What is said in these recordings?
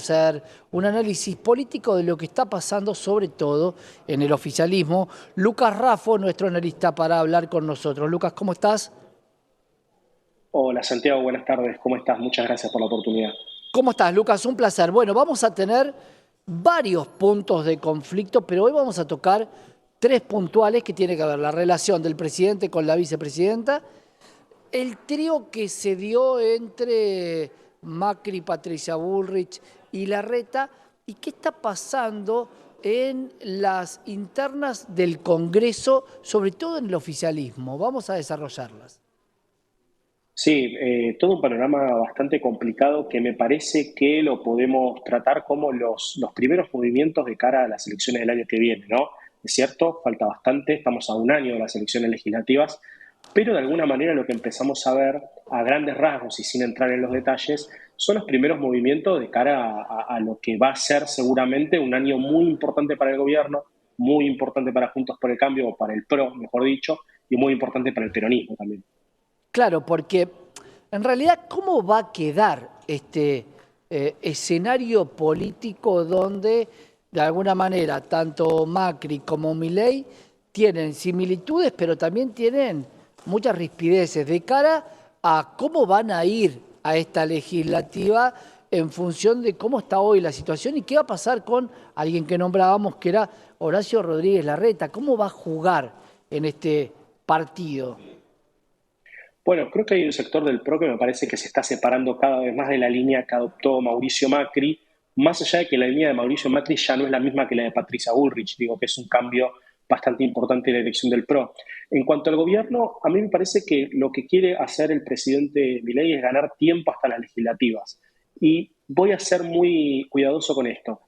hacer un análisis político de lo que está pasando, sobre todo en el oficialismo. Lucas Raffo, nuestro analista, para hablar con nosotros. Lucas, ¿cómo estás? Hola Santiago, buenas tardes, ¿cómo estás? Muchas gracias por la oportunidad. ¿Cómo estás, Lucas? Un placer. Bueno, vamos a tener varios puntos de conflicto, pero hoy vamos a tocar tres puntuales que tienen que ver la relación del presidente con la vicepresidenta, el trío que se dio entre Macri, Patricia Bullrich y Larreta, y qué está pasando en las internas del Congreso, sobre todo en el oficialismo. Vamos a desarrollarlas. Sí, todo un panorama bastante complicado que me parece que lo podemos tratar como los primeros movimientos de cara a las elecciones del año que viene, ¿no? Es cierto, falta bastante, estamos a un año de las elecciones legislativas, pero de alguna manera lo que empezamos a ver a grandes rasgos y sin entrar en los detalles son los primeros movimientos de cara a lo que va a ser seguramente un año muy importante para el gobierno, muy importante para Juntos por el Cambio o para el PRO, mejor dicho, y muy importante para el peronismo también. Claro, porque en realidad, ¿cómo va a quedar este escenario político donde, de alguna manera, tanto Macri como Milei tienen similitudes, pero también tienen muchas rispideces de cara a cómo van a ir a esta legislativa en función de cómo está hoy la situación y qué va a pasar con alguien que nombrábamos que era Horacio Rodríguez Larreta? ¿Cómo va a jugar en este partido? Bueno, creo que hay un sector del PRO que me parece que se está separando cada vez más de la línea que adoptó Mauricio Macri, más allá de que la línea de Mauricio Macri ya no es la misma que la de Patricia Bullrich, digo que es un cambio bastante importante en la elección del PRO. En cuanto al gobierno, a mí me parece que lo que quiere hacer el presidente Milei es ganar tiempo hasta las legislativas. Y voy a ser muy cuidadoso con esto.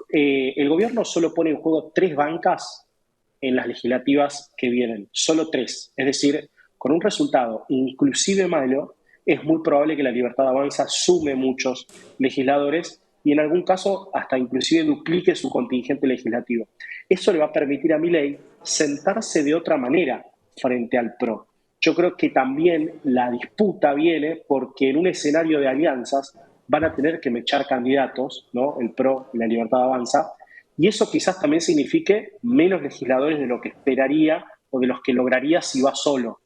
El gobierno solo pone en juego tres bancas en las legislativas que vienen, solo tres. Es decir, con un resultado inclusive malo, es muy probable que la Libertad Avanza sume muchos legisladores y en algún caso hasta inclusive duplique su contingente legislativo. Eso le va a permitir a Milei sentarse de otra manera frente al PRO. Yo creo que también la disputa viene porque en un escenario de alianzas van a tener que mechar candidatos, ¿no? El PRO y la Libertad Avanza, y eso quizás también signifique menos legisladores de lo que esperaría o de los que lograría si va solo.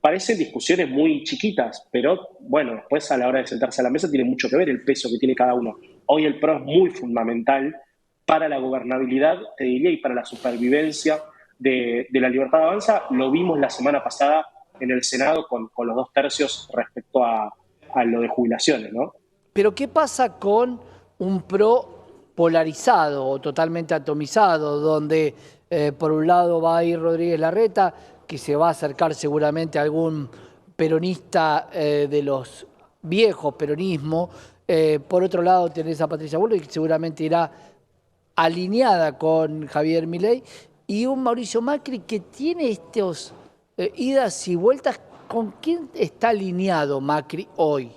Parecen discusiones muy chiquitas, pero bueno, después a la hora de sentarse a la mesa tiene mucho que ver el peso que tiene cada uno. Hoy el PRO es muy fundamental para la gobernabilidad, te diría, y para la supervivencia de la Libertad Avanza. Lo vimos la semana pasada en el Senado con los dos tercios respecto a lo de jubilaciones, ¿no? Pero ¿qué pasa con un PRO polarizado o totalmente atomizado, donde por un lado va a ir Rodríguez Larreta, que se va a acercar seguramente a algún peronista de los viejos peronismo, por otro lado tenés a Patricia Bullrich, que seguramente irá alineada con Javier Milei, y un Mauricio Macri que tiene estos idas y vueltas? ¿Con quién está alineado Macri hoy?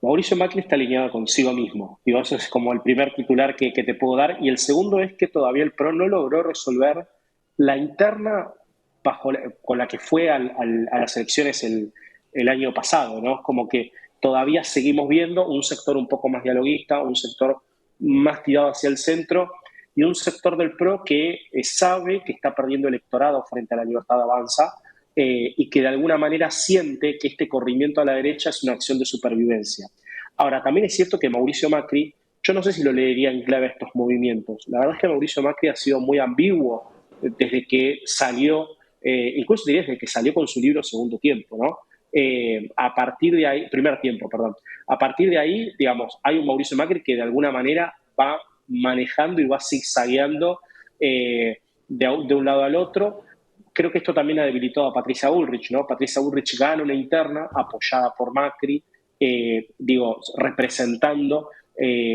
Mauricio Macri está alineado consigo mismo. Digo, eso es como el primer titular que te puedo dar. Y el segundo es que todavía el PRO no logró resolver la interna con la que fue a las elecciones el año pasado, ¿no? Como que todavía seguimos viendo un sector un poco más dialoguista, un sector más tirado hacia el centro y un sector del PRO que sabe que está perdiendo electorado frente a la Libertad Avanza y que de alguna manera siente que este corrimiento a la derecha es una acción de supervivencia. Ahora, también es cierto que Mauricio Macri, yo no sé si lo leería en clave a estos movimientos. La verdad es que Mauricio Macri ha sido muy ambiguo desde que salió, incluso diría desde que salió con su libro Segundo Tiempo, ¿no? A partir de ahí, primer tiempo, perdón. A partir de ahí, digamos, hay un Mauricio Macri que de alguna manera va manejando y va zigzagueando de un lado al otro. Creo que esto también ha debilitado a Patricia Bullrich, ¿no? Patricia Bullrich gana una interna apoyada por Macri, digo, representando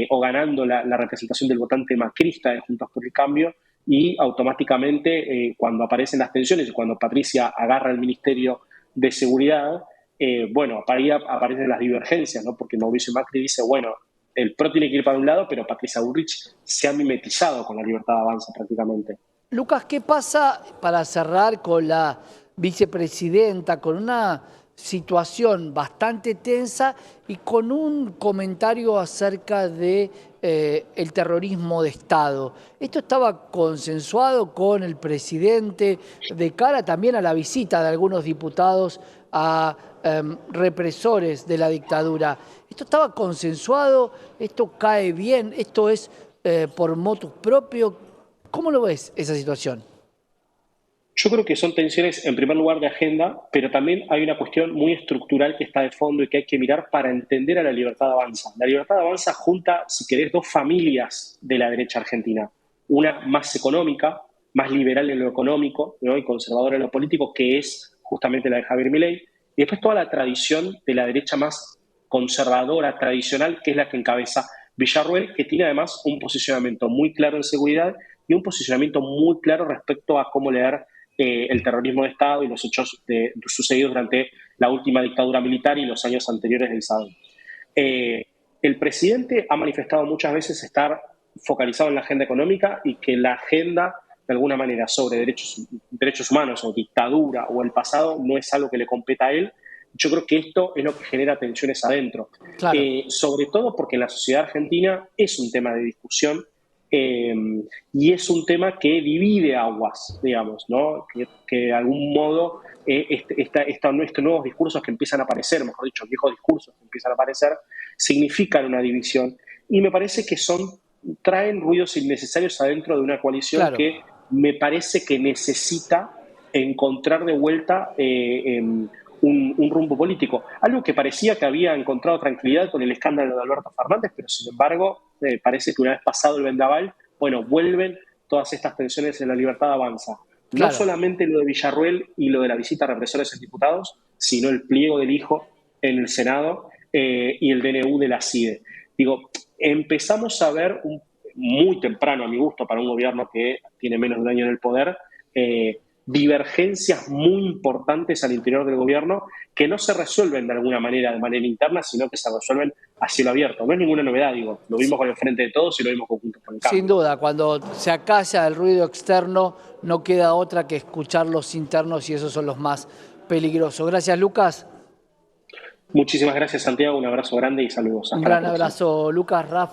o ganando la representación del votante macrista de Juntos por el Cambio y automáticamente cuando aparecen las tensiones y cuando Patricia agarra el Ministerio de Seguridad, bueno, ahí aparecen las divergencias, ¿no? Porque Mauricio Macri dice, bueno, el PRO tiene que ir para un lado, pero Patricia Bullrich se ha mimetizado con la Libertad de Avanza prácticamente. Lucas, ¿qué pasa para cerrar con la vicepresidenta, con una situación bastante tensa y con un comentario acerca de el terrorismo de Estado. ¿Esto estaba consensuado con el presidente de cara también a la visita de algunos diputados a represores de la dictadura? ¿Esto estaba consensuado? ¿Esto cae bien? ¿Esto es por motus propio? ¿Cómo lo ves esa situación? Yo creo que son tensiones, en primer lugar, de agenda, pero también hay una cuestión muy estructural que está de fondo y que hay que mirar para entender a la Libertad Avanza. La Libertad Avanza junta, si querés, dos familias de la derecha argentina. Una más económica, más liberal en lo económico, ¿no?, y conservadora en lo político, que es justamente la de Javier Milei. Y después toda la tradición de la derecha más conservadora, tradicional, que es la que encabeza Villarruel, que tiene además un posicionamiento muy claro en seguridad y un posicionamiento muy claro respecto a cómo leer el terrorismo de Estado y los hechos sucedidos durante la última dictadura militar y los años anteriores del Estado. El presidente ha manifestado muchas veces estar focalizado en la agenda económica y que la agenda, de alguna manera, sobre derechos humanos o dictadura o el pasado no es algo que le competa a él. Yo creo que esto es lo que genera tensiones adentro. Claro, Sobre todo porque en la sociedad argentina es un tema de discusión eh, y es un tema que divide aguas, digamos, ¿no? Que de algún modo estos nuevos discursos que empiezan a aparecer, mejor dicho, viejos discursos que empiezan a aparecer, significan una división y me parece que traen ruidos innecesarios adentro de una coalición claro. que me parece que necesita encontrar de vuelta un rumbo político. Algo que parecía que había encontrado tranquilidad con el escándalo de Alberto Fernández, pero sin embargo parece que una vez pasado el vendaval, bueno, vuelven todas estas tensiones en la Libertad Avanza. No Claro. solamente lo de Villarruel y lo de la visita a represores en diputados, sino el pliego del hijo en el Senado y el DNU de la CIDE. Digo, empezamos a ver muy temprano, a mi gusto, para un gobierno que tiene menos de un año en el poder, divergencias muy importantes al interior del gobierno que no se resuelven de alguna manera de manera interna, sino que se resuelven a cielo abierto. No es ninguna novedad, digo, lo vimos con el Frente de Todos y lo vimos con Juntos por el Sin Cambio. duda, cuando se acalla el ruido externo, no queda otra que escuchar los internos y esos son los más peligrosos. Gracias, Lucas. Muchísimas gracias, Santiago, un abrazo grande y saludos. Un Hasta la gran próxima. abrazo, Lucas. Rafa.